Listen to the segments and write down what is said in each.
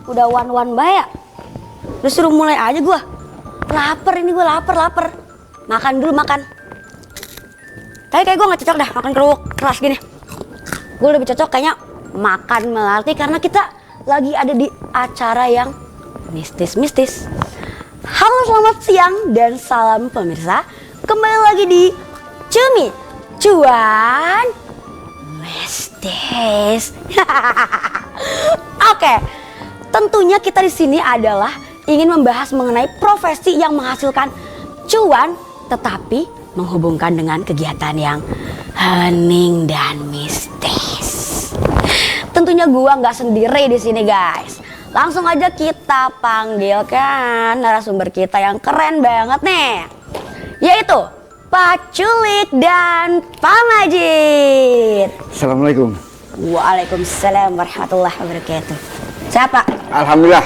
Udah wan-wan bae ya. Udah suruh mulai aja gua. Lapar ini gua, lapar. Makan dulu, makan. Tapi kayak gua gak cocok dah makan kerupuk keras gini. Gua lebih cocok kayaknya makan melati karena kita lagi ada di acara yang mistis. Halo, selamat siang dan salam pemirsa. Kembali lagi di Cumi Cuan Mistis. Oke, tentunya kita di sini adalah ingin membahas mengenai profesi yang menghasilkan cuan, tetapi menghubungkan dengan kegiatan yang hening dan mistis. Tentunya gua nggak sendiri di sini, guys. Langsung aja kita panggilkan narasumber kita yang keren banget nih, yaitu Pak Culik dan Pak Majid. Assalamualaikum. Waalaikumsalam warahmatullahi wabarakatuh. Siapa? Alhamdulillah.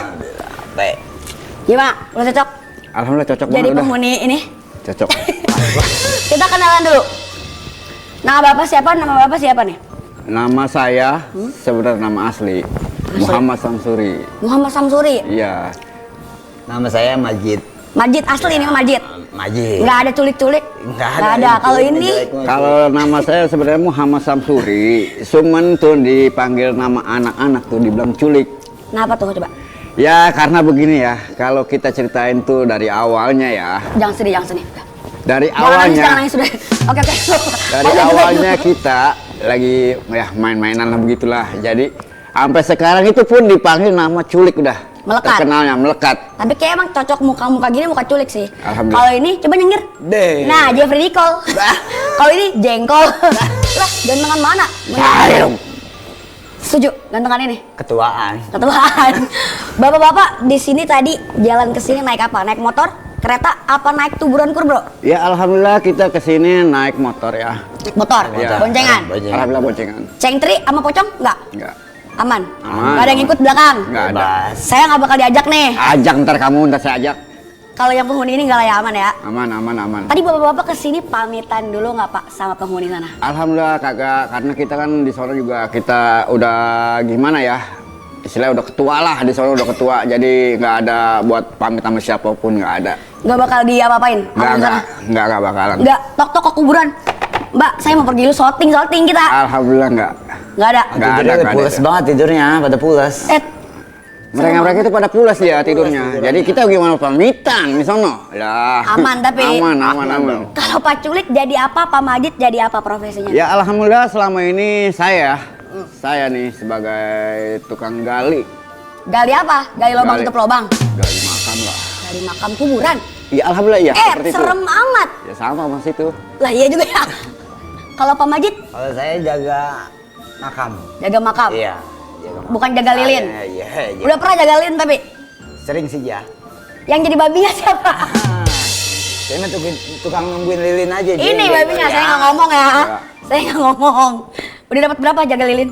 Baik. Gimana? Udah cocok? Alhamdulillah cocok Jadi banget. penghuni ini? Cocok. Kita kenalan dulu. Nama bapak siapa nih? Nama saya sebenarnya nama asli Muhammad Samsuri. Muhammad Samsuri. Iya. Nama saya Majid. Majid asli ini Majid. Majid. Nggak ada culik-culik. Nggak Nggak ada. itu. Kalau ini Kalau nama saya sebenarnya Muhammad Samsuri, cuman tuh dipanggil nama anak-anak tuh dibilang culik. kenapa tuh coba? Ya karena begini ya, kalau kita ceritain tuh dari awalnya ya. Jangan sedih. Dari Jangan awalnya. nangis sudah. Oke. Dari awalnya kita lagi ya main-mainan lah begitulah. Jadi sampai sekarang itu pun dipanggil nama culik udah. Melekat. Terkenalnya melekat. Tapi kayak emang cocok muka gini muka culik sih. Alhamdulillah. Kalau ini coba nyengir. Deh. Nah, Jeffrey Nicole. Kalau ini jengkol. Lah, gantengan mana? Ayo. Setuju, gantengan ini. Ketuaan. Ketuaan. Bapak-bapak di sini tadi jalan ke sini naik apa? Naik motor, kereta, apa naik tuburan kur, Bro? Ya alhamdulillah kita kesini naik motor ya. Naik motor, Iya. boncengan. Alhamdulillah boncengan. Cengtri sama pocong enggak? Enggak. Aman. Aman. Gak ada yang ngikut belakang. Enggak ada. Bebas. Saya nggak bakal diajak nih. Ajak ntar kamu ntar saya ajak. Kalau yang penghuni ini nggak lah ya, aman ya. Aman. Tadi bapak-bapak kesini pamitan dulu nggak Pak sama penghuni sana? Alhamdulillah kagak, karena kita kan di sana juga kita udah gimana ya, istilahnya udah ketua lah, di sana udah ketua, jadi nggak ada buat pamit sama siapapun, nggak ada. Nggak bakal diapa-apain? Nggak bakalan. Nggak tok-tok ke kuburan. Mbak, saya mau pergi dulu shooting kita. Alhamdulillah nggak. Nggak ada. Nggak Tidurnya ada. pulas banget tidurnya, pada pulas. Mereka itu pada pulas ya tidurnya. Jadi kita gimana pamitan di sono? Lah. Aman tapi. Aman. Kalau Pak Culik jadi apa, Pak Majid jadi apa profesinya? Ya alhamdulillah selama ini saya nih sebagai tukang gali. Gali apa? Gali lubang Gali. tutup lubang. Gali makam lah. Gali makam kuburan. Ya alhamdulillah ya seperti itu. Serem amat. Ya sama mas itu. Lah iya juga ya. Kalau Pak Majid Kalau saya jaga makam. jaga makam. Iya. Jaga makam. Bukan jaga lilin. Iya. Udah pernah jaga lilin tapi Sering sih ya. yang jadi babinya siapa? Saya mah tukang nungguin lilin aja. Ini Jadi, babinya, saya nggak ngomong ya. Saya nggak ngomong. Udah dapat berapa jaga lilin?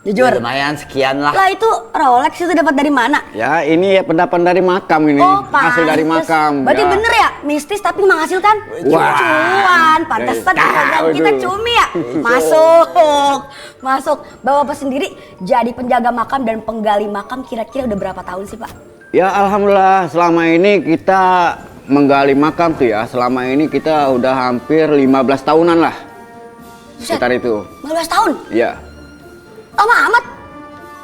Jujur. Lumayan sekian lah. Lah itu Rolex itu dapat dari mana? Ya ini ya pendapat dari makam ini. Hasil dari pantes. makam. Berarti ya. bener ya, mistis tapi menghasilkan Wah. cuan. Pantesan Tahu program kita tuh. cumi ya. Masuk. Bapak sendiri jadi penjaga makam dan penggali makam kira-kira udah berapa tahun sih Pak? Ya alhamdulillah selama ini kita menggali makam tuh ya. Selama ini kita udah hampir 15 tahunan lah. Buset. Sekitar itu. 15 tahun? Iya. Lama amat.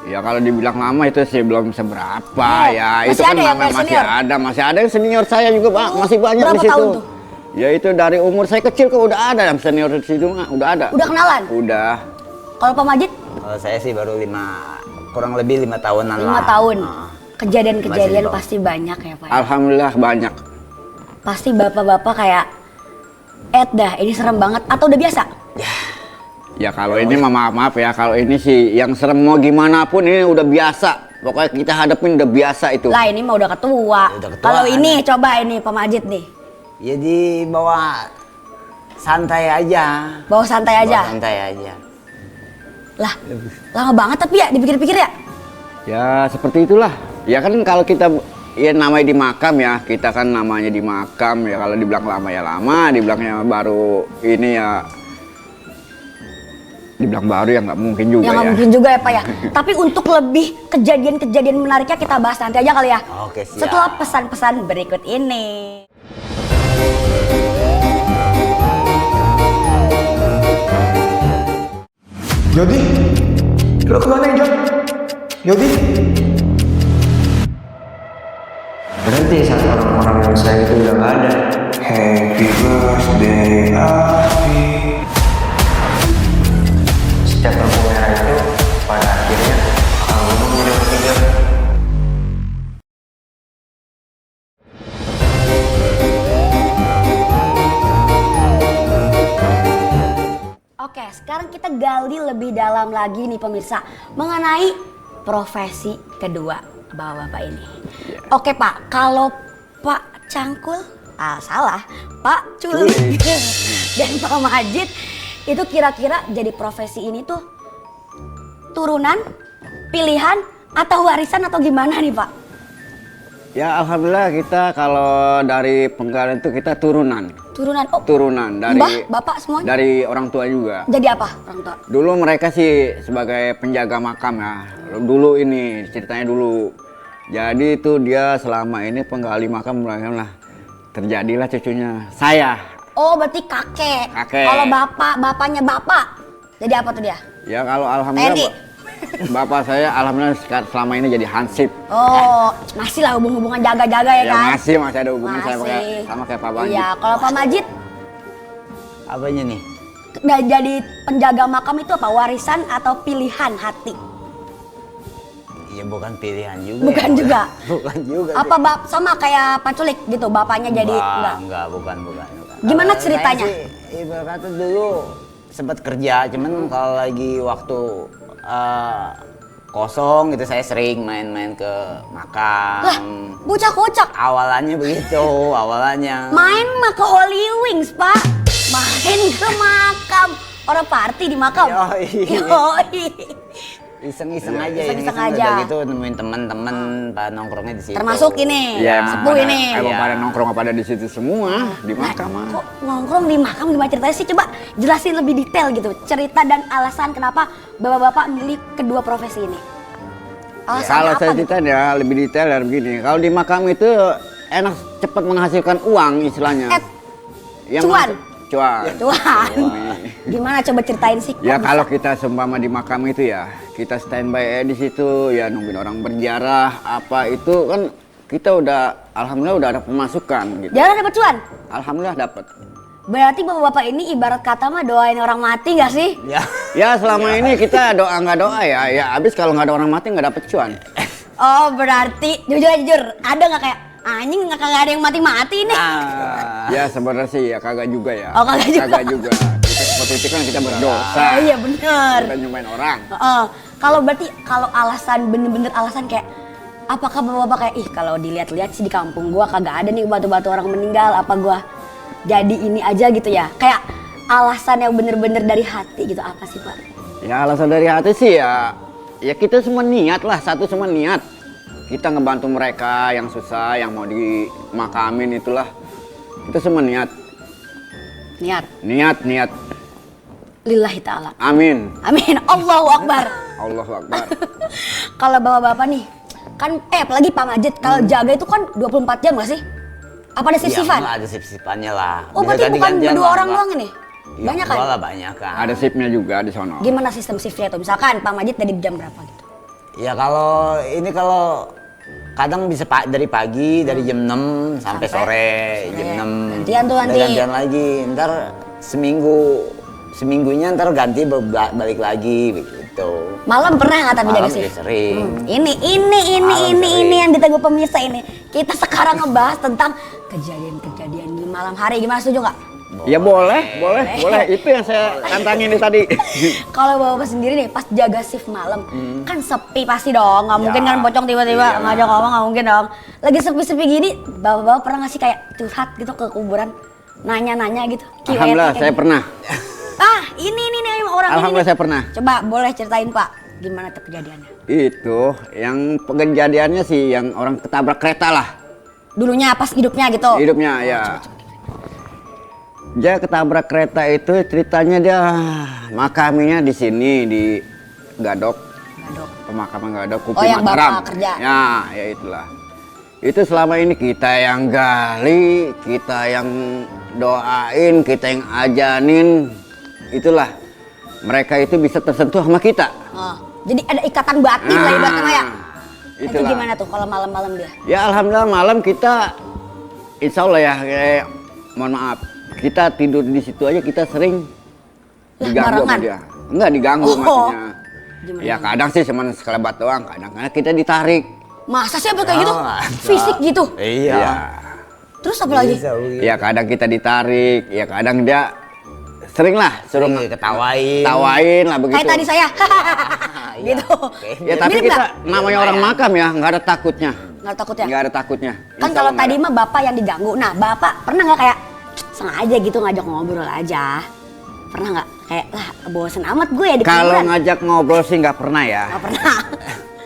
Ya kalau dibilang lama itu sih belum seberapa Oh, ya. masih Itu kan ada yang namanya kayak senior? masih ada yang senior saya juga Pak, Oh, masih banyak berapa di situ. tahun tuh? Ya itu dari umur saya kecil kok udah ada yang senior di situ mah, udah ada. Udah kenalan? Udah. Kalau Pak Majid Kalau saya sih baru kurang lebih 5 tahunan 5 lah. tahun. Nah. Kejadian-kejadian Masih pasti banyak ya Pak. Alhamdulillah banyak. Pasti bapak-bapak kayak dah ini serem banget atau udah biasa? Ya kalau ini mah maaf ya, kalau ini sih yang serem mau gimana pun ini udah biasa. Pokoknya kita hadapin udah biasa itu. Lah ini mah udah ketua. Udah ketua, Kalau ini kan? coba ini Pak Majid nih. Ya dibawa santai aja. Bawa santai aja. Bawa santai aja. Lah, lama banget tapi ya dipikir-pikir ya. Ya seperti itulah. Ya kan kalau kita ya namanya di makam ya, kita kan namanya di makam ya, kalau dibilang lama ya lama, dibilangnya baru ini ya dibilang baru ya nggak mungkin juga Ya nggak ya. mungkin juga ya Pak ya. Tapi untuk lebih kejadian-kejadian menariknya kita bahas nanti aja kali ya. Oke, siap. Setelah pesan-pesan berikut ini. Jody, lo kemana Jod? Jody? Berhenti saat orang-orang yang saya itu udah gak ada. Happy birthday, Afi. Setiap lampu merah itu pada akhirnya akan ngomong udah bertiga. Oke, sekarang kita gali lebih dalam lagi nih pemirsa mengenai profesi kedua bapak-bapak ini. Oke Pak, kalau Pak Cangkul, salah, Pak Culik dan Pak Majid itu kira-kira jadi profesi ini tuh turunan, pilihan, atau warisan atau gimana nih Pak? Ya alhamdulillah kita kalau dari Penggalian itu kita turunan. Turunan, oh Turunan dari Mbah, Bapak semuanya? dari orang tua juga. Jadi apa orang tua? Dulu mereka sih sebagai penjaga makam ya. Dulu ini ceritanya dulu. Jadi itu dia selama ini penggali makam lah terjadilah cucunya saya. Oh berarti kakek. Kakek. Kalau bapaknya bapak. Jadi apa tuh dia? Ya kalau alhamdulillah TNI. bapak saya alhamdulillah selama ini jadi hansip. Oh, masih lah hubungan jaga-jaga ya Ya kan? masih ada hubungan saya Masih. sama kayak Pak Banjit. Iya, kalau Pak Majid Apanya nih? jadi penjaga makam itu apa? Warisan atau pilihan hati? Ya bukan pilihan juga. Bukan ya. juga. Bukan juga. Apa sama kayak Pak Culik gitu, bapaknya jadi enggak? Bukan. Gimana Kalau ceritanya? saya sih, ibarat kata dulu sempat kerja, cuman kalau lagi waktu kosong gitu saya sering main-main ke makam. Lah, bocah kocak. Awalannya begitu, awalannya. Main mah ke Holy Wings, Pak. Main ke makam. Orang party di makam. Yoi. Yoi. Iseng-iseng aja, Iseng-iseng iseng-iseng aja. udah gitu nemuin teman-teman pada nongkrongnya di situ. Termasuk ini, Ya, sepuh ini. Emang Iya. pada nongkrong pada di situ semua di Nah, makam. kok nongkrong di makam gimana ceritanya sih? Coba jelasin lebih detail gitu. Cerita dan alasan kenapa bapak-bapak milih kedua profesi ini. Alasannya Kalau apa saya gitu? cerita ya lebih detail dan begini. Kalau di makam itu enak cepat menghasilkan uang istilahnya. Cuan. Cuan. Tuhan, gimana coba ceritain sih? Ya kok kalau bisa? kita seumpama di makam itu ya, kita standby di situ ya nungguin orang berziarah apa itu kan kita udah alhamdulillah udah ada pemasukan gitu. Jarang dapat cuan. Alhamdulillah dapat. Berarti bapak-bapak ini ibarat kata mah doain orang mati gak sih? Ya. Ya selama ini kita doa nggak doa ya habis kalau nggak ada orang mati nggak dapet cuan. Oh berarti jujur ada nggak kayak anjing nggak ada yang mati-mati nih? Ya sebenarnya sih ya kagak juga ya. Oh, kagak juga. Kagak juga. Kita seperti itu kan kita berdosa. Oh iya bener. Kita nyumpain orang. Kalau berarti kalau alasan bener-bener alasan kayak apakah bapak-bapak kayak ih kalau dilihat-lihat sih di kampung gua kagak ada nih batu-batu orang meninggal apa gua jadi ini aja gitu ya kayak alasan yang bener-bener dari hati gitu apa sih Pak? Ya alasan dari hati sih ya kita semua niat lah semua niat. Kita ngebantu mereka yang susah, yang mau dimakamin itulah. Itu semua niat. Niat. Lillahi ta'ala. Amin. Amin. Allahu Akbar. Allahu Akbar. Kalau bapak-bapak nih, kan apalagi Pak Majid, kalau jaga itu kan 24 jam gak sih? Apa ada sip-sipan? Ya, ada sip-sipannya lah. Oh Bisa berarti bukan ganti-gantian berdua lah, orang Mbak. doang ini? Ya, Banyak kan? enggak lah, banyak kan. Ada shiftnya juga di sono. Gimana sistem shiftnya tuh? Misalkan Pak Majid dari jam berapa gitu? Ya kalau kadang bisa dari pagi dari jam 6 sampai sore jam 6. Gantian tuh nanti. Gantian lagi. Ntar seminggunya ntar ganti balik lagi begitu. Malam pernah nggak tapi jaga Malam shift? ya sering. Ini sering. yang ditunggu pemirsa ini. Kita sekarang ngebahas tentang kejadian-kejadian di malam hari. Gimana setuju nggak? Ya boleh. Itu yang saya tantangin nih tadi. Kalau bapak sendiri nih pas jaga shift malam kan sepi pasti dong, nggak mungkin kan pocong tiba-tiba ngajak ngomong nggak mungkin dong. Lagi sepi-sepi gini, bapak-bapak pernah nggak sih kayak curhat gitu ke kuburan, nanya-nanya gitu? Q&A Alhamdulillah kayak saya gitu. pernah. Ini orang Alhamdulillah ini. saya pernah. Coba boleh ceritain Pak, gimana tuh kejadiannya? Itu yang kejadiannya sih yang orang ketabrak kereta lah. Dulunya pas hidupnya gitu. Hidupnya ya. Dia ketabrak kereta itu ceritanya dia makamnya di sini di Gadok. Gadok. Pemakaman Gadok Oh, yang Mataram. Bapak kerja. Ya itulah. Itu selama ini kita yang gali, kita yang doain, kita yang ajanin. Itulah. Mereka itu bisa tersentuh sama kita. Oh, jadi ada ikatan batin lah ibaratnya Maya. Itu Itulah. gimana tuh kalau malam-malam dia? Ya alhamdulillah malam kita insya Allah ya, mohon maaf, kita tidur di situ aja kita sering Lah, diganggu sama barengan? dia. Enggak diganggu Oh. maksudnya. Gimana? Ya kadang sih cuma sekelebat doang, kadang-kadang kita ditarik. Masa sih apa kayak gitu? ada. Fisik gitu. Iya. Ya. Terus apa lagi? Bisa begitu. Ya kadang kita ditarik, ya kadang dia sering lah suruh Sering ketawain. tawain lah begitu. Kayak tadi saya. Iya. gitu. Oke. Ya tapi Mirip kita nggak? namanya orang makam ya, nggak ada takutnya. Nggak takut ya? Nggak ada takutnya. Kan Insya kalau Allah tadi nggak mah bapak yang diganggu. Nah, bapak pernah nggak kayak sengaja gitu ngajak ngobrol aja? Pernah nggak? Kayak lah bosen amat gue ya di ada. Kalau kuburan. ngajak ngobrol sih nggak pernah ya. Nggak pernah.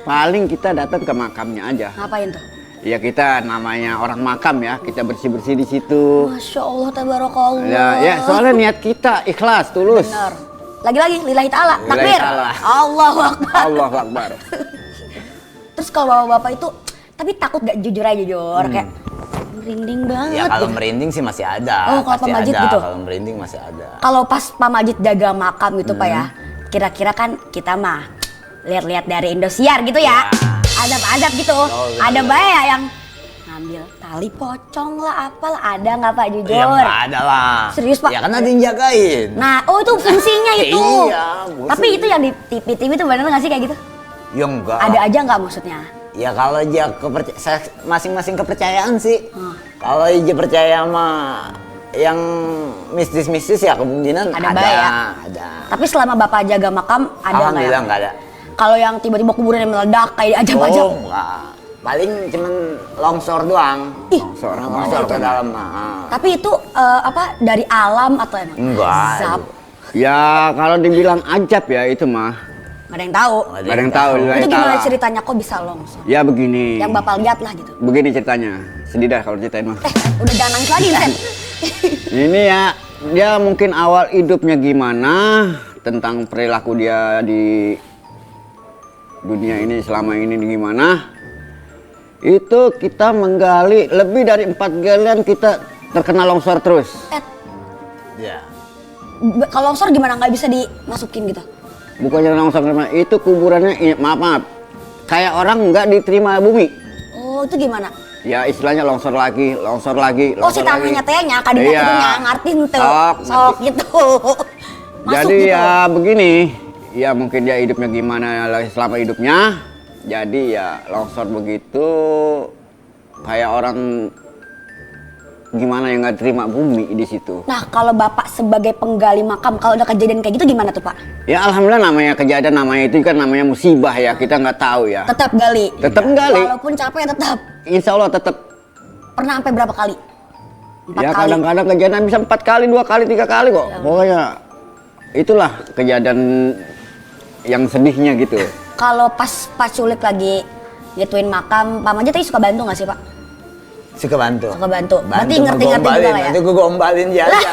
Paling kita datang ke makamnya aja. Ngapain tuh? Ya kita namanya orang makam ya, kita bersih-bersih di situ. Masya Allah, tabarakallah. Ya soalnya niat kita ikhlas, tulus. Benar. Lagi-lagi lillahi ta'ala, Lillahi takbir. ta'ala. Allahu Akbar. Allahu Akbar. Terus kalau bapak-bapak itu, tapi takut gak jujur aja jujur kayak merinding banget. Ya kalau gitu. merinding sih masih ada. Oh, kalau pasti Pak Majid ada. gitu? Kalau merinding masih ada. Kalau pas Pak Majid jaga makam gitu Pak ya, kira-kira kan kita mah lihat-lihat dari Indosiar gitu ya. Adab-adab gitu. betul. Ada bae ya yang ngambil tali pocong lah apalah, ada nggak Pak jujur? Ya nggak ada lah. Serius, Pak? Ya kan ada yang jagain. Nah, oh itu fungsinya itu. Iya, Tapi itu yang di TV-TV itu bener nggak sih kayak gitu? Ya enggak. Ada aja nggak maksudnya? Ya kalau dia masing-masing kepercayaan sih. Kalau dia percaya sama yang mistis-mistis ya kemungkinan Ada ada. bae ya? Ada. Tapi selama bapak jaga makam ada nggak ya? Alhamdulillah nggak ada. Kalau yang tiba-tiba kuburan yang meledak kayak diajak-ajak. Oh enggak. Paling cuman longsor doang. Ih, Longsor ke dalam. tapi itu apa dari alam atau emang? Enggak. Zap. Ya kalau dibilang ajab ya itu mah. Nggak ada yang tahu. Nggak ada yang tahu. lillahi Itu gimana ta'ala. ceritanya kok bisa longsor? Ya begini. Yang bapak lihat lah gitu. Begini ceritanya. Sedih dah kalau ceritain mah. Udah jangan nangis lagi, Sen. Ini ya, dia mungkin awal hidupnya gimana, tentang perilaku dia di dunia ini selama ini gimana. Itu kita menggali lebih dari 4 galian kita terkena longsor terus. Ya. Kalau longsor gimana nggak bisa dimasukin gitu? Bukannya longsor, itu kuburannya, maaf, kayak orang nggak diterima bumi. Oh, itu gimana? Ya istilahnya longsor lagi, longsor lagi, Oh, si longsor lagi. tanahnya tehnya, kadinya Iya. itunya ngartin tuh. Sok, Sok gitu. Masuk Jadi gitu. ya begini, ya mungkin dia hidupnya gimana selama hidupnya. Jadi ya longsor begitu, kayak orang gimana yang nggak terima bumi di situ. Nah, kalau bapak sebagai penggali makam, kalau ada kejadian kayak gitu gimana tuh Pak? Ya alhamdulillah namanya kejadian, namanya itu kan namanya musibah ya, kita nggak tahu ya. Tetap gali. Tetap gali, Walaupun capek tetap. insya Allah tetap. Pernah sampai berapa kali? 4 Ya kali. kadang-kadang kejadian bisa 4 kali, 2 kali, 3 kali kok. Pokoknya itulah kejadian yang sedihnya gitu. Kalau pas culik lagi gituin makam, Pak Majid tadi suka bantu nggak sih Pak? Suka bantu. Suka bantu. Berarti Bantu ngerti-ngerti juga lah ya? Nanti gue gombalin dia aja. Lah,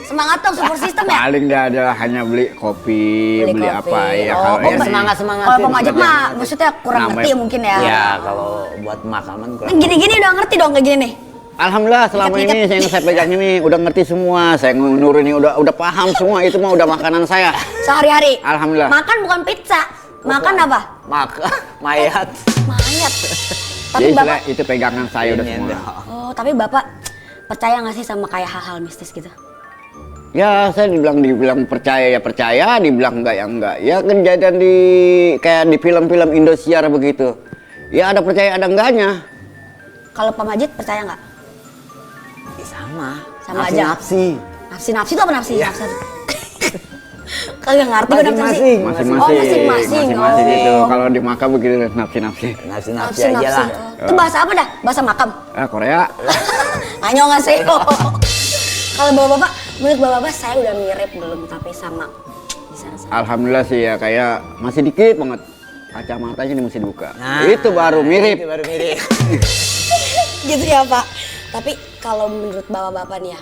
semangat dong support system ya? Paling dia ada hanya beli kopi, beli kopi. apa ya. Oh, kalau oh, ini- semangat-semangat. Kalau Pak Majid mah maksudnya kurang Namanya- ngerti mungkin ya. Ya kalau buat makaman kurang. Gini-gini udah ngerti dong kayak gini nih. Alhamdulillah selama ini Ikat-ikat. yang saya pegang ini udah ngerti semua, saya nurunin udah paham semua, itu mah udah makanan saya. Sehari-hari. Alhamdulillah. Makan bukan pizza. Makan apa? Maka mayat. Mayat. Tapi Jadi Bapak, istilah itu pegangan saya udah Ini semua. dah. oh tapi Bapak percaya nggak sih sama kayak hal-hal mistis gitu? Ya saya dibilang percaya ya percaya, dibilang enggak ya enggak. Ya kejadian di kayak di film-film Indosiar begitu. Ya ada percaya ada enggaknya. Kalau Pak Majid percaya nggak? Ya, sama. Sama aja. Nafsi. Nafsi-nafsi itu apa nafsi? Iya. Nafsi. Kagak ngerti gue nafsi. Masing-masing. Oh, masing-masing. Masing-masing Oh. itu kalau di makam begitu nafsi-nafsi. Nafsi-nafsi aja lah. Itu bahasa apa dah? Bahasa makam. Korea. Annyeonghaseyo. Kalau bapak-bapak, menurut bapak-bapak saya udah mirip belum tapi sama di sana. Alhamdulillah sih ya kayak masih dikit banget. Kacamatanya ini mesti dibuka. Nah, Itu baru mirip. Itu baru mirip. Gitu ya Pak. Tapi kalau menurut bapak-bapak nih ya,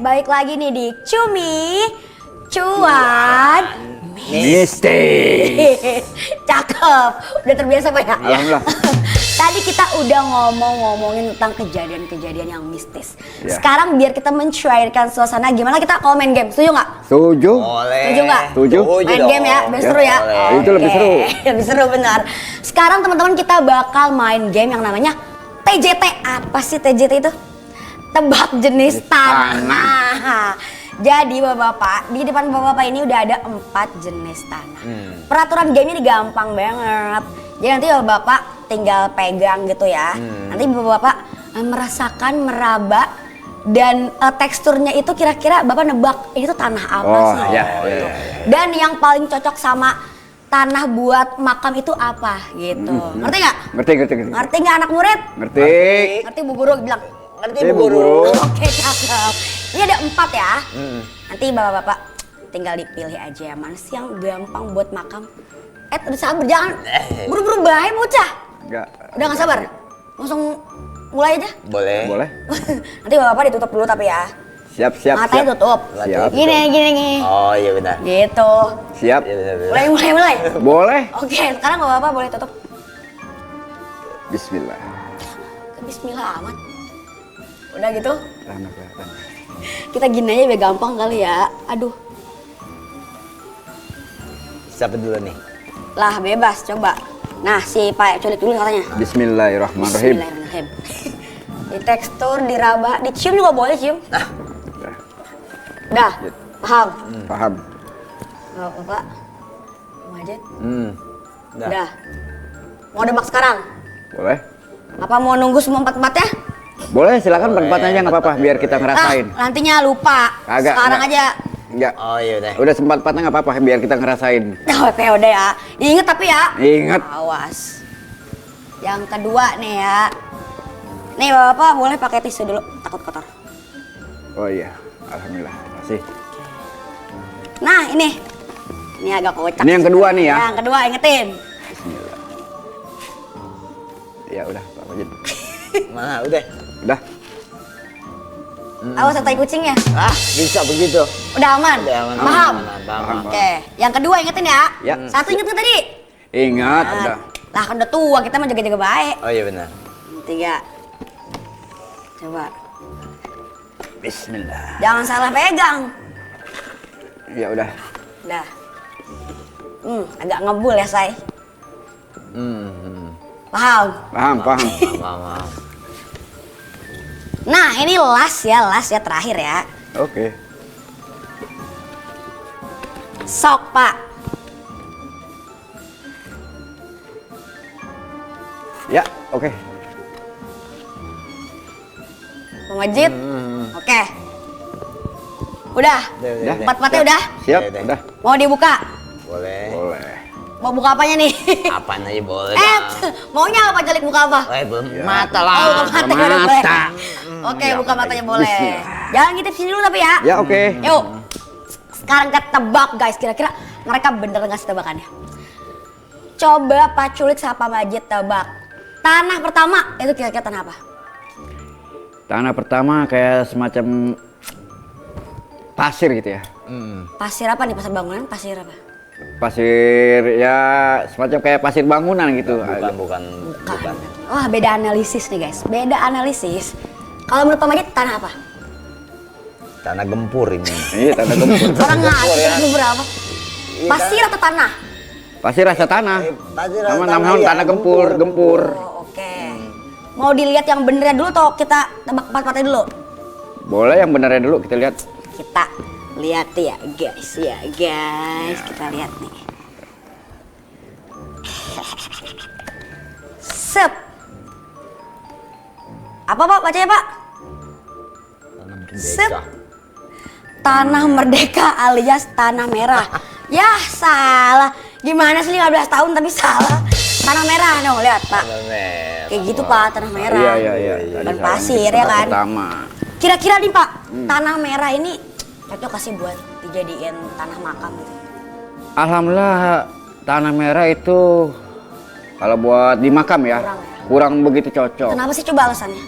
balik lagi nih di Cumi Cuan Mistis. Cakep, udah terbiasa Pak ya? Alhamdulillah. Tadi kita udah ngomongin tentang kejadian-kejadian yang mistis. Ya. Sekarang biar kita mencairkan suasana, gimana kita kalau main game? Setuju nggak? Setuju? Boleh. Setuju nggak? Setuju. Main game ya, biar seru ya. Boleh. Itu lebih Oke. seru. Lebih seru benar. Sekarang teman-teman kita bakal main game yang namanya TJT. Apa sih TJT itu? Tebak jenis tanah. Jadi bapak-bapak, di depan bapak-bapak ini udah ada 4 jenis tanah. Peraturan game ini gampang banget. Jadi nanti bapak tinggal pegang gitu ya. Nanti bapak-bapak merasakan, meraba, dan teksturnya itu kira-kira bapak nebak ini tuh tanah apa Oh, sih? ya, gitu. ya, ya. Dan yang paling cocok sama tanah buat makam itu apa gitu. Ngerti nggak? Ngerti. Ngerti nggak anak murid? Ngerti. Ngerti Bu Guru bilang. Ngerti Bu Guru? Oke, cakep. Ini ada 4 ya. Nanti bapak-bapak tinggal dipilih aja mana sih yang gampang buat makam. Udah sabar, jangan buru-buru bahaya bocah. Enggak. Udah nggak sabar? Langsung mulai aja. Boleh. Boleh. Nanti bapak ditutup dulu tapi ya. Siap. Matanya tutup. Siap. Gini. Oh iya benar. Gitu. Siap. Iya, benar. Mulai. Boleh. Oke, sekarang bapak-bapak boleh tutup. Bismillah. Bismillah amat. Udah gitu. Rahmat. Kita gini aja biar gampang kali ya. Aduh. Siapa dulu nih? Lah bebas coba. Nah si Pak culik dulu katanya. Bismillahirrahmanirrahim. Bismillahirrahmanirrahim. Di tekstur, diraba, dicium juga boleh cium. Dah, paham? Paham. Bapak, Majid, Dah. dah. Mau debak sekarang? Boleh. Apa mau nunggu semua 4-4-nya? Boleh, silakan berempat aja nggak apa-apa biar kita ngerasain. Nantinya lupa. Kagak, Sekarang enggak. aja. Enggak. Oh iya udah. Udah sempat-empatnya nggak apa-apa biar kita ngerasain. Oke udah ya. Ingat tapi ya. Ingat. Awas. Yang kedua nih ya. Nih bapak boleh pakai tisu dulu, takut kotor. Oh iya. Alhamdulillah. Terima kasih. Nah ini. Ini agak kocak. Ini yang kedua nih ya? Yang kedua ingetin. Bismillah. Ya udah, Pak Majid. Mana udah? Udah. Awas tai kucingnya. Ah bisa begitu. Udah aman? Udah aman. Paham? Paham. Oke. Yang kedua ingetin ya. Ya. Satu inget tadi. Ingat, Nah, udah. lah kan udah tua, kita mah jaga-jaga baik. Oh iya benar. 3. Coba. Bismillah. Jangan salah pegang. Ya udah. Dah. Agak ngebul ya, say. Paham? Paham. Paham. Nah, ini last ya terakhir ya. Oke. Sok, Pak. Ya, oke. Bang Majid. Oke. Udah. Udah. Empat-empatnya udah? Siap, Udah. udah. Mau dibuka? Boleh. Boleh. Mau buka apanya nih? Apaan aja boleh. Maunya apa Jalik buka apa? Belum. Ya. Mata Oh, lah. buka mata udah boleh. Mata. Oke, Ya, buka matanya boleh. Bismillah. Jangan ngintip sini dulu tapi ya. Ya, oke. Yuk. Sekarang kita tebak guys, kira-kira mereka bener nggak sih tebakannya? Coba Pak Culik sama Pak Majid tebak. Tanah pertama itu kira-kira tanah apa? Tanah pertama kayak semacam pasir gitu ya. Pasir apa nih? Pasir bangunan? Pasir apa? Pasir ya semacam kayak pasir bangunan gitu. Bukan. Wah, beda analisis nih guys. Beda analisis. Kalau menurut Pak Majid tanah apa? Tanah gempur ini. Iya, tanah gempur. Orang ngasih tanah berapa? Pasir atau tanah? Pasir rasa tanah. Pasir Nama tanah, nama iya, tanah gempur. Oh, oke. Mau dilihat yang benernya dulu atau kita tebak empat-empatnya dulu? Boleh yang benernya dulu kita lihat. Kita lihat ya guys, kita lihat nih. Sep. Apa Pak? Bacanya Pak? Sep. Tanah Merdeka alias Tanah Merah. Ya salah. Gimana sih 15 tahun tapi salah. Tanah Merah dong, lihat Pak. Kayak gitu Pak, Tanah Merah. Iya. Bukan Tadi pasir salahnya ya kan? Pertama. Kira-kira nih Pak, Tanah Merah ini cocok kasih buat dijadiin tanah makam gitu. Alhamdulillah tanah merah itu kalau buat di makam ya Kurang ya? kurang begitu cocok. Kenapa sih coba alasannya?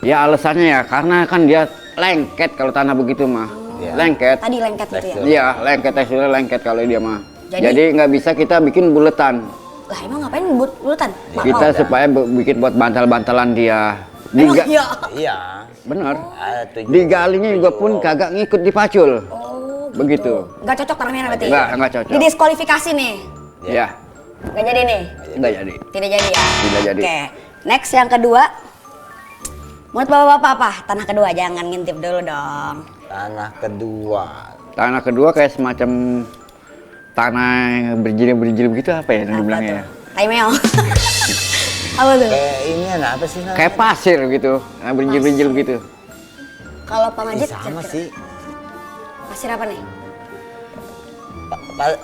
Ya alasannya ya karena kan dia lengket kalau tanah begitu mah. Iya. Lengket. Tadi lengket gitu ya. Iya, lengket teksturnya lengket kalau dia mah. Jadi- Jadi nggak bisa kita bikin buletan. Lah emang ngapain bulutan? Kita supaya bikin buat bantal-bantalan dia. Emang Diga- iya. Iya. Bener. Tujuh. Digalinya juga pun kagak ngikut di pacul. Oh, Begitu. Nggak cocok tanah merah berarti? Nggak cocok. Didiskualifikasi nih. Ya, Nggak jadi nih? nggak jadi. Tidak jadi ya? Tidak jadi. Oke, next yang kedua. Menurut bapak-bapak apa? Tanah kedua, jangan ngintip dulu dong. Tanah kedua. Tanah kedua kayak semacam tanah yang berjilid-berjilid begitu apa ya yang dibilangnya ya? Tai meong. Apa tuh? Kayak ini apa sih namanya? Kayak pasir gitu, yang berjilid-berjilid gitu. Kalau Pak Majid Sama kira-kira sih. pasir apa nih?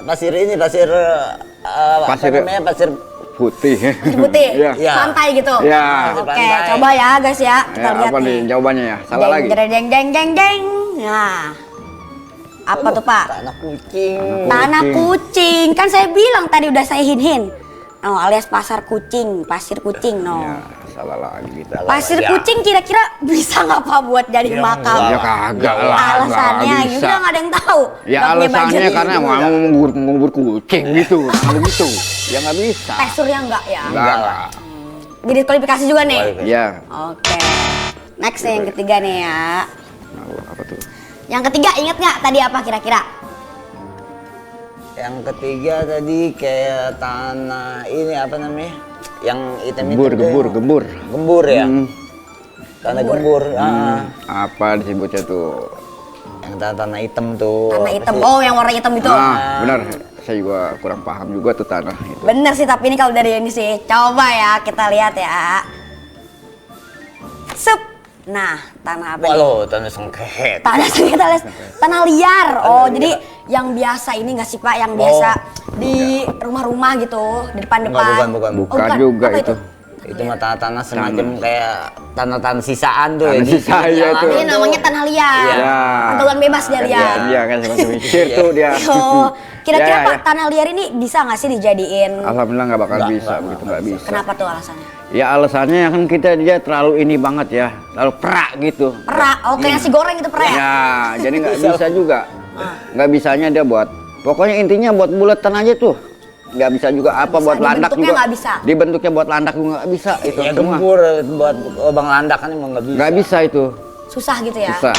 Pasir ini pasir Pasir- apa namanya? Pasir Putih. Pasir putih, Iya. Iya. santai gitu. Iya. Oke, Pantai. coba ya guys ya, kita Ya, lihat apa nih jawabannya ya? Salah lagi. Jeng jeng jeng jeng. Nah, apa tuh Pak? tanah kucing. Tanah kucing. Kan saya bilang tadi udah saya hin-hin. Oh, alias pasar kucing, pasir kucing, no. Ya, salah lagi gitu. Pasir Ya. kucing kira-kira bisa nggak Pak buat jadi Ya, makam? Ya kagak lah, Alasannya nggak juga nggak ada yang tahu. Ya Nggak punya alasannya budget. karena mau ngubur kucing gitu, nggak begitu. Ya nggak bisa. Teksturnya enggak ya. Nggak lah. Jadi kualifikasi juga nih. Ya. Oke. Next yang ketiga nih ya. Nah, apa tuh? Yang ketiga inget nggak tadi apa kira-kira? Yang ketiga tadi kayak tanah ini apa namanya? Yang hitam itu. Gembur. Gembur ya. Hmm. Tanah gembur. Apa disebutnya tuh? Yang tanah hitam tuh. Tanah apa hitam. sih? Oh, yang warna hitam itu. Ah, benar. Saya juga kurang paham juga tuh tanah itu. Bener sih, tapi ini kalau dari ini sih. Coba ya kita lihat ya. Sup. Nah, tanah apa nih? Walau tanah sengket. Tanah sengit alias tanah liar. Oh, jadi yang biasa ini nggak sih Pak? Yang biasa di rumah-rumah gitu, di depan-depan. Bukan. Oh, Bukan juga Apa itu. Itu mah tanah-tanah semacam kayak tanah-tanah sisaan tuh. Tanah Di sisa, pinggir iya jalan tuh. Ini namanya tanah liar. Iya. Pantauan bebas dia liar. Iya kan semacam mikir tuh dia. Oh, kira-kira Ya, Pak ya. tanah liar ini bisa nggak sih dijadiin? Alhamdulillah nggak bakal Nggak, bisa nggak, begitu, nggak bisa. Kenapa tuh alasannya? Ya alasannya kan kita dia terlalu ini banget ya, terlalu perak gitu. Perak. Oh, kayak nasi goreng gitu perak. Ya, jadi nggak bisa juga. Nggak bisanya dia buat. Pokoknya intinya buat buletan aja tuh. Nggak bisa juga apa bisa, buat landak dibentuknya juga. nggak bisa. Dibentuknya buat landak juga nggak bisa itu Ya semua. gembur buat lubang landak kan emang nggak bisa. Nggak bisa itu. Susah gitu ya. Susah.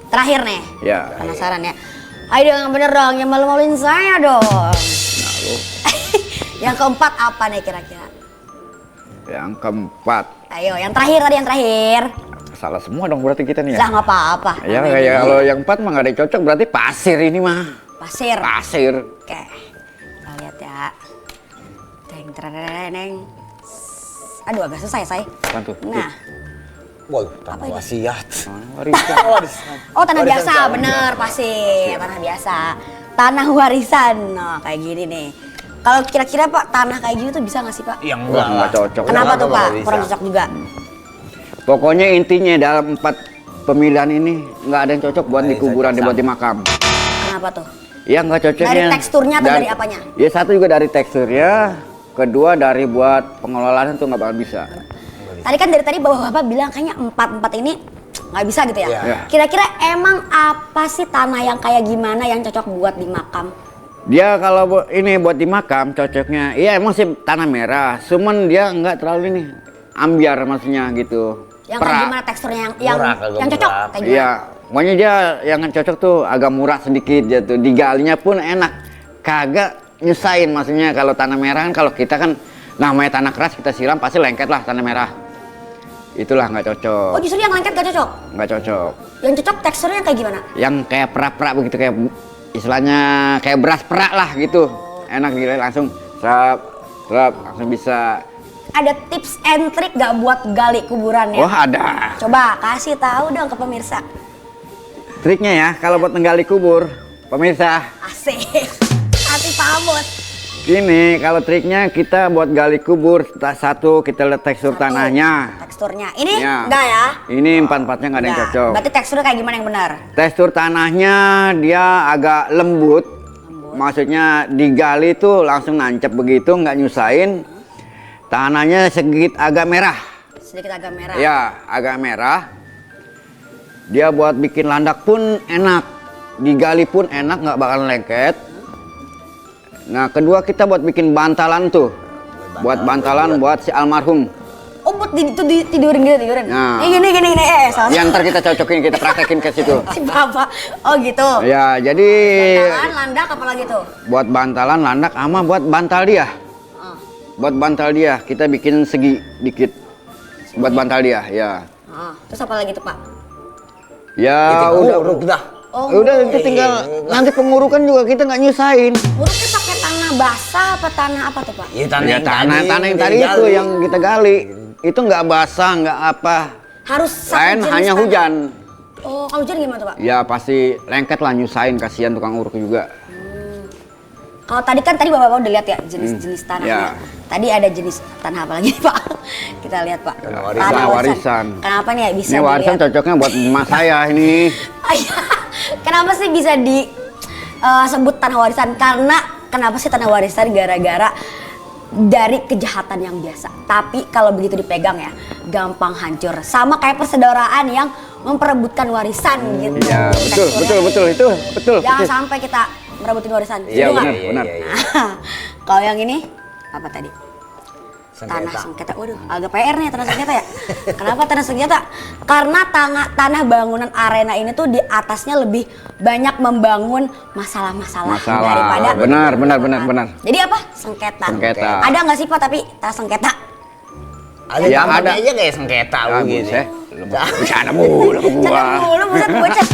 Terakhir nih. Ya. Penasaran ya? Ayo dong yang bener dong, yang malu-maluin saya dong. Yang keempat apa nih kira-kira? Yang keempat. Ayo, yang terakhir tadi yang terakhir. Salah semua dong berarti kita nih ya. Lah nggak apa-apa. Ya Namanya kayak juga kalau yang empat mah nggak ada yang cocok berarti pasir ini mah. pasir. Pasir. Oke, kita lihat ya. Deng, tereng. Aduh, agak susah ya, say. Apaan tuh? Nah, Waduh, tanah ini? wasiat. Warisan. oh tanah Warisan biasa, sama. bener pasir, tanah biasa. Tanah warisan, nah kayak gini nih. Kalau kira-kira Pak, tanah kayak gini tuh bisa nggak sih Pak? Yang Wah, nggak cocok. Kenapa tuh Pak? nggak bisa. Kurang cocok juga. Pokoknya intinya dalam 4 pemilihan ini nggak ada yang cocok buat di kuburan, buat di makam. Kenapa tuh? Ya nggak cocoknya. Dari teksturnya atau dari apanya? Ya satu juga dari teksturnya, kedua dari buat pengelolaan tuh nggak bakal bisa. Tadi kan dari tadi bapak-bapak bilang kayaknya empat ini nggak bisa gitu ya. Iya. Kira-kira emang apa sih tanah yang kayak gimana yang cocok buat di makam? Dia kalau ini buat di makam cocoknya, iya emang sih tanah merah, cuman dia nggak terlalu ini ambiar maksudnya gitu. Yang kayak gimana teksturnya yang Murah, kagak yang cocok murah. kayak gimana? Iya, pokoknya dia yang cocok tuh agak murah sedikit gitu. Digalinya pun enak, kagak nyusahin maksudnya. Kalau tanah merah kan kalau kita kan namanya tanah keras kita siram pasti lengket lah tanah merah. Itulah nggak cocok, Oh justru yang lengket gak cocok? nggak cocok. Yang cocok teksturnya kayak gimana? Yang kayak perak-perak begitu kayak istilahnya kayak beras perak lah gitu. Enak gitu langsung serap langsung bisa. Ada tips and trick gak buat gali kuburan ya? Wah ada. Coba kasih tahu dong ke pemirsa. Triknya ya kalau buat menggali kubur, pemirsa. Asik. Asik Pak Bos. Gini, kalau triknya kita buat gali kubur, satu kita lihat tekstur Satu, tanahnya. Teksturnya. Ini Ya. enggak ya? Ini empat-empatnya nggak ada yang Enggak. cocok. Berarti teksturnya kayak gimana yang benar? Tekstur tanahnya dia agak lembut. Maksudnya digali tuh langsung nancep begitu, nggak nyusahin. Tanahnya sedikit agak merah. Sedikit agak merah. Ya, agak merah. Dia buat bikin landak pun enak, digali pun enak, nggak bakal lengket. Nah, kedua kita buat bikin bantalan tuh, buat bantalan buat si almarhum. Oh, buat tidurin gitu, tidurin. Nah. Gini. Salah. Yang ntar kita cocokin, kita praktekin ke situ. Si bapak. Oh gitu. Ya, jadi Bantalan, landak, apa lagi tuh? buat bantalan, landak, sama buat bantal dia. Buat bantal dia, kita bikin segi dikit. Buat bantal dia, ya. Terus apa lagi tuh, Pak? Ya Uruk dah. Oh, udah itu tinggal nanti pengurukan juga kita nggak nyusahin. uruknya pakai tanah basah apa tanah apa tuh, Pak? Iya, Ya tanah yang tadi itu digali. yang kita gali. Itu nggak basah, nggak apa. Harus satu Lain jenis hanya tanah. hujan. Oh, kalau hujan gimana tuh, Pak? Ya pasti lengket lah, nyusahin, kasihan tukang uruk juga. Kalau tadi Bapak udah lihat ya jenis-jenis tanahnya. Ya. Tadi ada jenis tanah apa lagi, Pak? Kita lihat, Pak. Tanah warisan. Kenapa nih ya bisa Ini warisan dilihat? cocoknya buat emak saya ini. Kenapa sih bisa disebut tanah warisan? Karena kenapa sih tanah warisan? Gara-gara dari kejahatan yang biasa. Tapi kalau begitu dipegang ya, gampang hancur. Sama kayak persaudaraan yang memperebutkan warisan gitu. Ya betul, Teksturnya. itu betul. Jangan betul. sampai kita merebutin warisan. Iya Setuju nggak? benar. Kalau yang ini apa tadi? Tanah sengketa. Waduh, agak PR nih tanah sengketa ya. Kenapa tanah sengketa? Karena tanah bangunan arena ini tuh di atasnya lebih banyak membangun masalah-masalah daripada Benar. Jadi apa? Sengketa. Sengketa. Ada nggak sih Pak tapi tanah sengketa? Ada Ya, namanya ada. aja kayak sengketa Ah, begini. buset. Bercanda mulu ke gua. Canda mulu, buset bocah.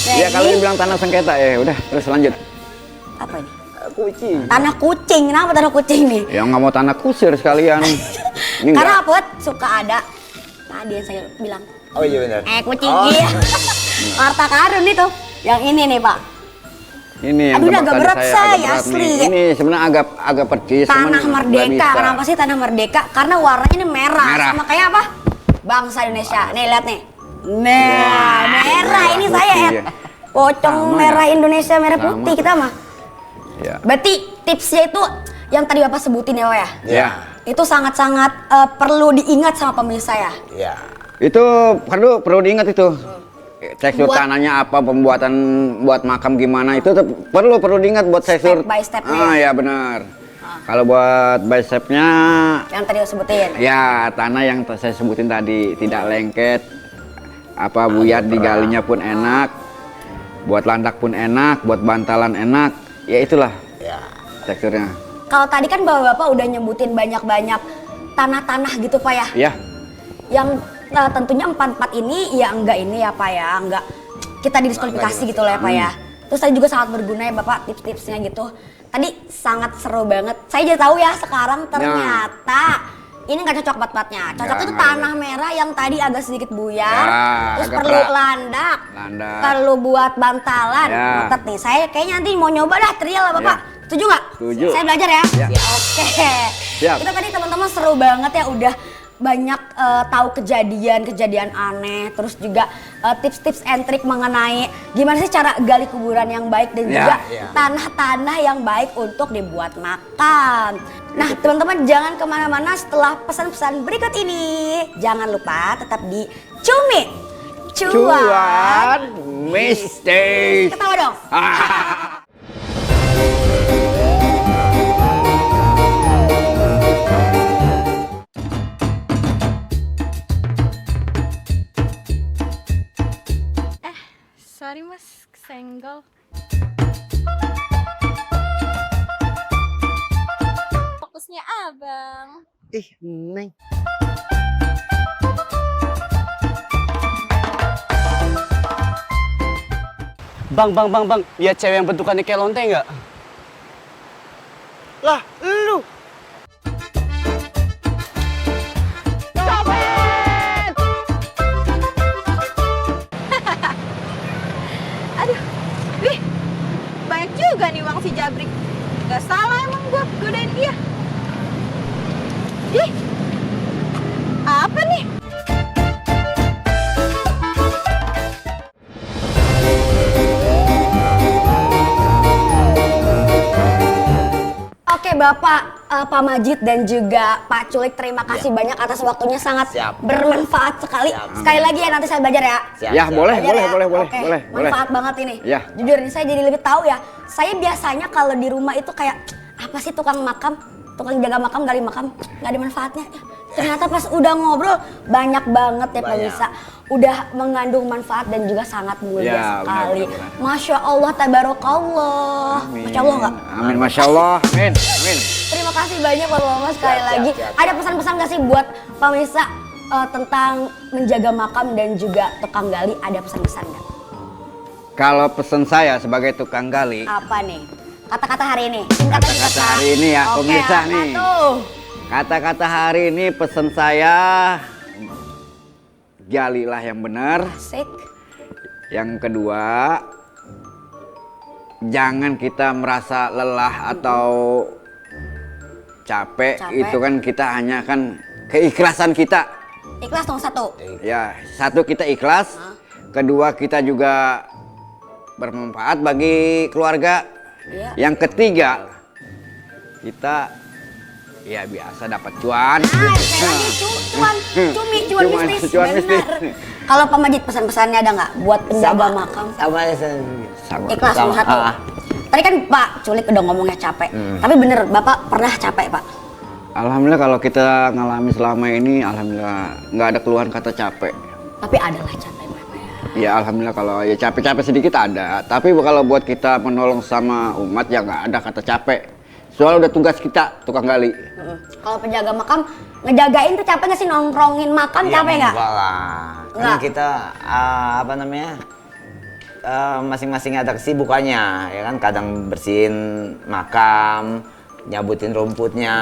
Ya kalau Jadi, dibilang tanah sengketa ya udah terus lanjut. apa ini? Kucing. Tanah kucing. Kenapa tanah kucing nih? Ya nggak mau tanah kusir sekalian. Ini Karena enggak. apa? Suka ada tadi yang saya bilang. Oh iya benar. Kucing Oh. iya. Harta karun itu. Yang ini nih Pak. Ini yang Aduh, tebak agak tadi berat, saya, say, agak berat asli. nih. Ini sebenarnya agak percis. cuman Tanah nggak Merdeka. bisa. Kenapa sih tanah Merdeka? Karena warnanya ini merah. Merah. Sama kayak apa? Bangsa Indonesia. Nih lihat nih. Nah, merah ini saya ya. Iya. Pocong Sama merah ya? Indonesia merah Sama. putih kita mah. Ya. Berarti tipsnya itu yang tadi Bapak sebutin ya, Pak ya. Ya. Itu sangat-sangat perlu diingat sama pemirsa ya. Ya. Itu perlu diingat itu. Tekstur Buat- tanahnya apa, pembuatan buat makam gimana itu perlu diingat buat tekstur. Step by step-nya Ah ya? ya benar. Kalau buat by step-nya Yang tadi saya sebutin. ya tanah yang saya sebutin tadi tidak lengket, apa buyat digalinya pun enak, buat landak pun enak, buat bantalan enak, ya itulah Ya. teksturnya. Kalau tadi kan Bapak udah nyebutin banyak-banyak tanah-tanah gitu Pak ya. Ya, Yang tentunya 44 ini ya enggak ini ya Pak ya, enggak kita didiskualifikasi gitu lah ya Pak ya. Terus tadi juga sangat berguna ya Bapak tips-tipsnya gitu. Tadi sangat seru banget. Saya jadi tahu ya sekarang ternyata ini nggak cocok bat-batnya. Cocok Ya, itu nggak tanah merah yang tadi agak sedikit buyar. Ya, Terus agak perlu kerak. landak. Landak. Perlu buat bantalan. Ya. Mantap nih. Saya kayaknya nanti mau nyoba dah trial lah Bapak. Ya. Setuju nggak? Setuju. Saya belajar ya. Ya. Oke. Siap. Kita tadi teman-teman seru banget ya udah banyak tahu kejadian aneh, terus juga tips-tips and trik mengenai gimana sih cara gali kuburan yang baik dan Ya, juga ya. tanah-tanah yang baik untuk dibuat makam. Nah teman-teman jangan kemana-mana setelah pesan-pesan berikut ini. Jangan lupa tetap di Cumi cuan mistis. Ketawa dong. Sorry mas, kesenggol. Fokusnya abang. Ih, Neng. Bang, lihat cewek yang bentukannya kayak lonte nggak? Lah, lu. Aduh, wih, banyak juga nih uang si Jabrik. Gak salah emang gua godain dia. Ih, apa nih? Oke Bapak, Pak Majid dan juga Pak Culik, terima kasih banyak atas waktunya, sangat Siap. bermanfaat sekali. Siap. Sekali lagi ya, nanti saya belajar ya. Siap, Ya, siap. boleh, Belajar boleh, ya? boleh, boleh, Oke, boleh, boleh. manfaat banget ini. Ya. Jujur ini saya jadi lebih tahu ya. Saya biasanya kalau di rumah itu kayak apa sih tukang makam, tukang jaga makam, gali makam, nggak ada manfaatnya. Ternyata pas udah ngobrol banyak banget ya pemirsa. Udah mengandung manfaat dan juga sangat mulia Ya, sekali. benar. Masya Allah, tabarakallah. Masya Allah nggak? Amin, Masya Allah. Amin, amin. Terima kasih banyak Bapak-Bapak sekali lagi. Ada pesan-pesan nggak sih buat pemirsa tentang menjaga makam dan juga tukang gali? Ada pesan-pesan nggak? Kalau pesan saya sebagai tukang gali, Apa nih? Kata-kata hari ini. Singkat aja, Kata-kata Kak. hari ini ya, Oke, pemirsa apa nih. tuh? kata-kata hari ini pesan saya, galilah yang benar. Asik. Yang kedua, jangan kita merasa lelah atau capek. Itu kan kita hanya kan keikhlasan kita. Ikhlas nomor 1. Ya, satu kita ikhlas, kedua kita juga bermanfaat bagi keluarga. Iya. Yang ketiga, kita ya biasa dapat cuan. Cuan mistis. Cuan mistis. Benar. Kalau Pak Majid pesan-pesannya ada nggak buat penjaga makam? Sama ya, Sama. Ikhlas nomor 1. Tadi kan Pak Culik udah ngomongnya capek. Tapi bener, Bapak pernah capek, Pak? Alhamdulillah kalau kita ngalami selama ini, alhamdulillah nggak ada keluhan kata capek. Tapi adalah capek, Bapak ya. Ya alhamdulillah kalau ya capek-capek sedikit ada. Tapi kalau buat kita menolong sama umat ya nggak ada kata capek. Soalnya udah tugas kita, tukang gali. Kalau penjaga makam, ngejagain tuh capek nggak sih? Nongkrongin makam capek nggak? Enggak lah. Kan Enggak. kita apa namanya? Masing-masing ada kesibukannya, ya kan? Kadang bersihin makam, nyabutin rumputnya.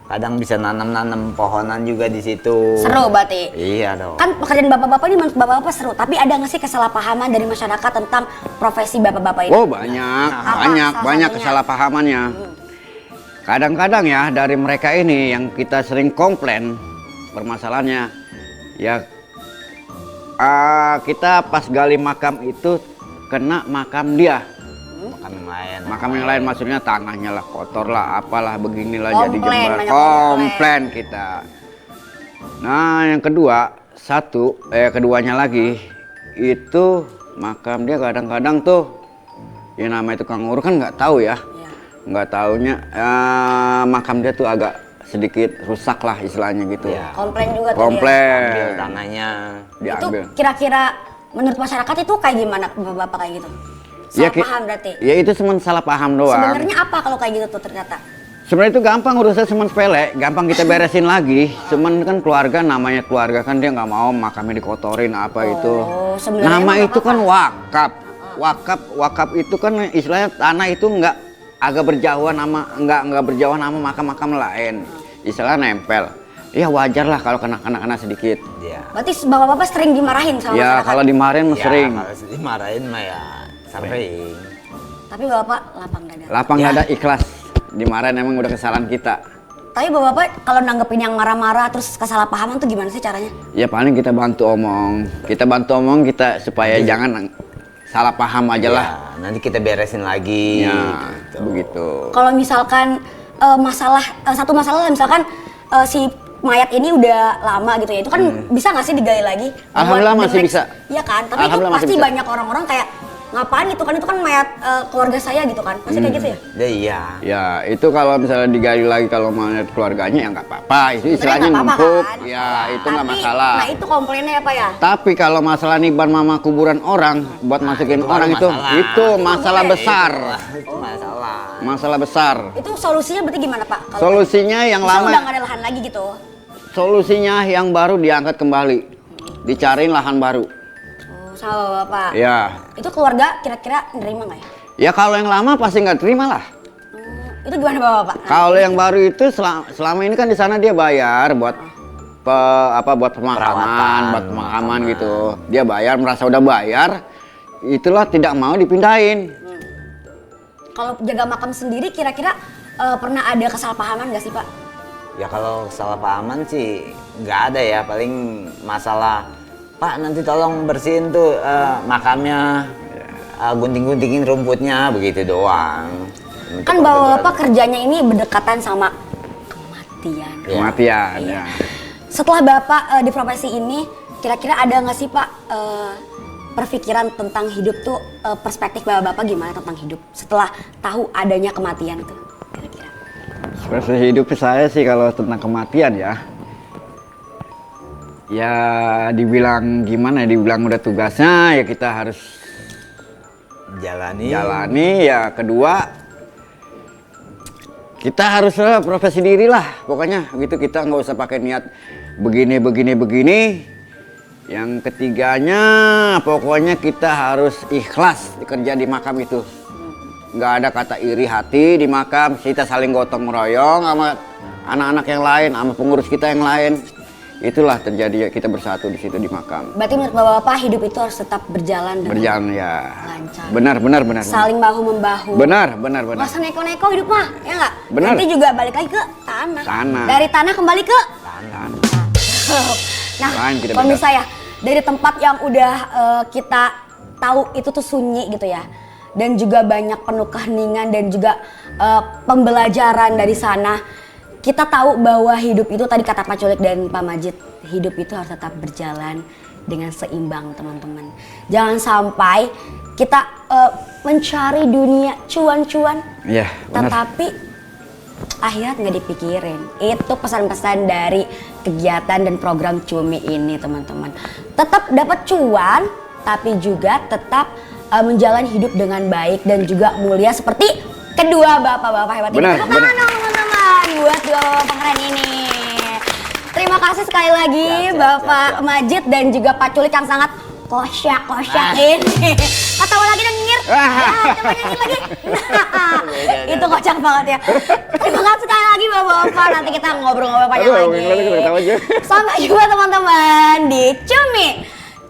Kadang bisa nanam-nanam pohonan juga di situ. Seru berarti. Iya dong. Kan pekerjaan bapak-bapak ini menurut bapak-bapak seru, tapi ada nggak sih kesalahpahaman dari masyarakat tentang profesi bapak-bapak ini? Oh banyak, Apa banyak, salah banyak satunya? kesalahpahamannya. Kadang-kadang ya dari mereka ini yang kita sering komplain permasalahannya, ya kita pas gali makam itu kena makam dia. Makam yang lain. Makam yang lain maksudnya tanahnya lah kotor lah, apalah beginilah jadi Komplain, jembar. banyak Komplain kita. Nah yang kedua, keduanya lagi itu makam dia kadang-kadang tuh ya namanya tukang urut kan nggak tahu ya, nggak taunya makam dia tuh agak sedikit rusak lah istilahnya gitu. Iya. Komplain juga tadi ya? Komplain. Ambil tanahnya. Itu Diambil. kira-kira menurut masyarakat itu kayak gimana bapak-bapak kayak gitu? Ya, Salah paham berarti? Ya itu cuma salah paham doang. Sebenarnya apa kalau kayak gitu tuh ternyata? Sebenarnya itu gampang urusan, cuma sepele, gampang kita beresin lagi. Cuman kan keluarga, namanya keluarga kan dia nggak mau makamnya dikotorin apa itu. sebenarnya Nama nggak itu kan apa-apa. wakaf. Wakaf itu kan istilahnya tanah itu nggak agak berjauhan sama nggak berjauhan sama makam-makam lain. Istilah nempel. Ya wajar lah kalau kena sedikit. Iya. Berarti bapak-bapak sering dimarahin sama Ya masyarakat? kalau dimarahin mah Ya, sering. kalau dimarahin mah ya sering. Tapi bapak lapang dada. Lapang dada ikhlas. Dimarahin emang udah kesalahan kita. Tapi bapak-bapak kalau nanggepin yang marah-marah terus kesalahpahaman tuh gimana sih caranya? Ya paling kita bantu omong. Kita supaya jangan salah paham aja lah. Ya, nanti kita beresin lagi. Ya, gitu. begitu. Kalau misalkan satu masalah misalkan si mayat ini udah lama gitu ya, itu kan bisa nggak sih digali lagi? Alhamdulillah Buat the masih next- bisa. Iya kan, tapi itu Alhamdulillah masih pasti bisa. banyak orang-orang kayak ngapain itu kan mayat keluarga saya gitu kan, pasti kayak gitu ya? Iya. Ya itu kalau misalnya digali lagi kalau mau keluarganya ya nggak apa-apa. Itu istilahnya Sebenarnya nggak apa-apa, numpuk. kan? Ya itu nggak Tapi, masalah. Nah itu komplainnya apa ya? Tapi kalau masalah niban mama kuburan orang buat masukin itu orang baru itu masalah. itu masalah boleh. besar. Itu masalah. Masalah besar. Itu solusinya berarti gimana Pak? Kalau Solusinya yang misal udah lama, nggak ada lahan lagi gitu. solusinya yang baru diangkat kembali, dicariin lahan baru. Oh, sama bapak. Ya, Itu keluarga kira-kira nerima nggak ya? ya kalau yang lama pasti nggak terima lah. Itu gimana bapak? Kalau yang baru itu selama ini kan di sana dia bayar buat buat pemakaman, Perawatan, buat pemakaman gitu. Dia bayar, merasa udah bayar, itulah tidak mau dipindahin. Kalau jaga makam sendiri kira-kira pernah ada kesalahpahaman nggak sih Pak? Ya kalau kesalahpahaman sih nggak ada ya, paling masalah Pak nanti tolong bersihin tuh makamnya, gunting-guntingin rumputnya begitu doang. Kan bapak-bapak kerjanya ini berdekatan sama kematian. Kematian ya. Setelah bapak di profesi ini, kira-kira ada nggak sih pak perpikiran tentang hidup tuh, perspektif bapak-bapak gimana tentang hidup setelah tahu adanya kematian tuh? Kira-kira. Perspektif hidup saya sih kalau tentang kematian ya. Ya dibilang gimana ya, dibilang udah tugasnya ya kita harus jalani. Ya kedua kita harus profesi diri lah pokoknya gitu, kita nggak usah pakai niat begini. Yang ketiganya pokoknya kita harus ikhlas kerja di makam itu, nggak ada kata iri hati di makam, kita saling gotong royong sama anak-anak yang lain, sama pengurus kita yang lain. Itulah terjadi, kita bersatu di situ di makam. Berarti menurut bapak-bapak hidup itu harus tetap berjalan dengan ya lancar. benar. Saling bahu membahu. Benar. Nggak usah neko-neko hidup mah, ya nggak? Benar. Nanti juga balik lagi ke tanah. Tanah. Dari tanah kembali ke Tanah. Nah, Lain kita kalau beda. misalnya dari tempat yang udah kita tahu itu tuh sunyi gitu ya, dan juga banyak penuh keheningan dan juga pembelajaran dari sana, kita tahu bahwa hidup itu tadi kata Pak Culik dan Pak Majid, hidup itu harus tetap berjalan dengan seimbang teman-teman. Jangan sampai kita mencari dunia cuan-cuan, Iya, benar. tetapi akhirat nggak dipikirin. Itu pesan-pesan dari kegiatan dan program Cumi ini teman-teman. Tetap dapat cuan, tapi juga tetap menjalani hidup dengan baik dan juga mulia seperti kedua bapak-bapak hebat ini. Tepuk tangan dong teman-teman buat dua bapak keren ini. Terima kasih sekali lagi Bapak Majid dan juga Pak Culik yang sangat kosyak ini. Ketawa lagi dan nyengir. Coba nyanyi lagi. Itu kocak banget ya. Terima kasih sekali lagi Bapak-bapak. Nanti kita ngobrol-ngobrol panjang lagi. Sampai jumpa teman-teman di Cumi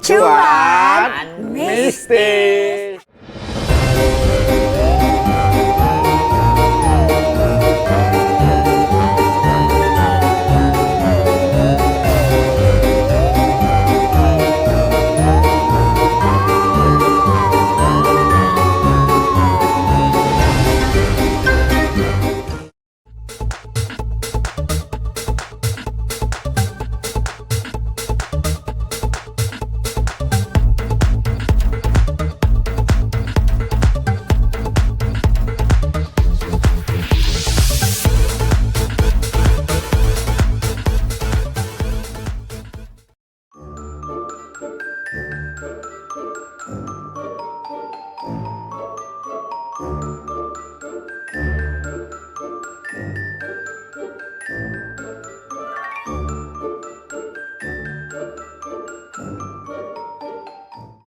Cuan Mistis.